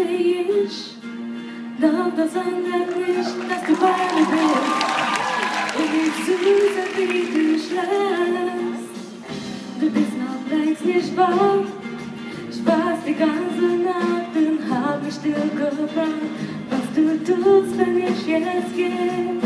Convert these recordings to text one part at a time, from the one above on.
seh ich, doch das ändert nicht, dass du bei mir bist. Und wie süß, wie du schläfst. Du bist noch längst nicht wahr. Ich weiß die ganze Nacht und hab mich still gefragt, was du tust, wenn ich jetzt gehe.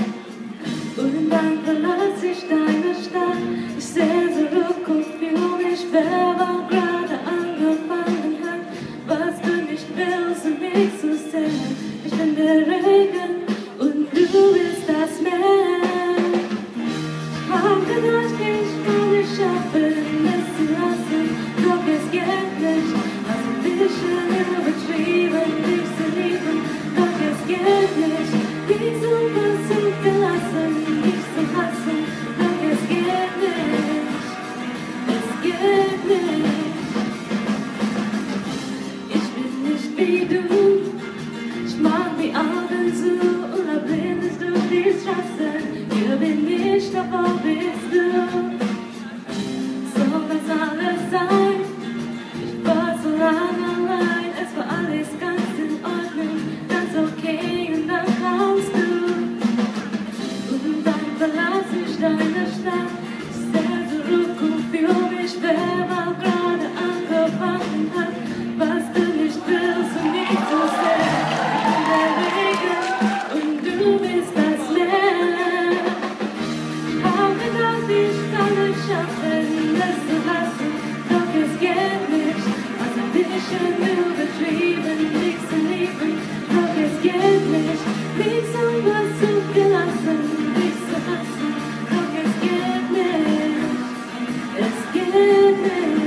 Und dann verlass ich deine Stadt. Ich seh zurück und fühl mich, wer war gerade angefangen hat. Was du nicht willst, um mich zu sehen. Ich bin der Regen und du bist das Meer. Ich hab gedacht, ich kann nicht schaffen, es zu lassen, doch es geht nicht. Also ein bisschen übertrieben, dich zu lieben, doch es geht nicht. Dich so gelassen, dich zu hassen, doch es geht nicht. Es geht nicht. Ich bin nicht wie du, ich mag die Augen zu oder blindest du die Straßen. Hier bin ich, doch wo bist du? Soll das alles sein? Ich war so lange allein, es war alles ganz in Ordnung, ganz okay und dann kamst du. Und dann verlass ich deine Stadt, ich seh zurück und fühl mich, wer war gerade angefangen hat, was du nicht willst, um mich zu sehen. Der Regen und du bist das Meer. Hab gedacht, ich kann es schaffen, es zu hassen, doch es geht nicht. Also ein bisschen übertrieben, dich zu lieben, doch es geht nicht. Mich so was zu gelassen, dich zu hassen, doch es geht nicht. Es geht nicht.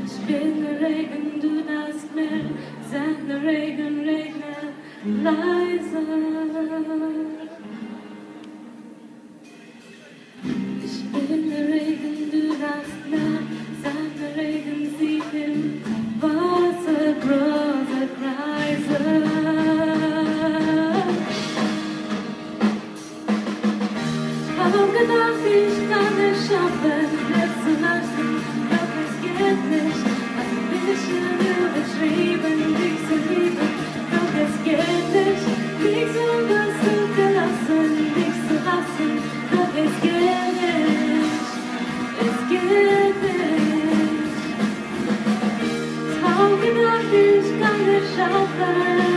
Ich bin der Regen, du das Meer, sag der Regen, regne leise. Ich bin der Regen, du das Meer, sag der Regen, sieh im Wasser große Kreise. Hab gedacht, ich kann es schaffen, es zu lassen, doch es geht nicht. Also ein bisschen übertrieben, dich zu lieben, doch es geht nicht. Dich so was zu gelassen, dich zu hassen, doch es geht nicht. Es geht nicht. Ich hab gedacht, ich kann es schaffen.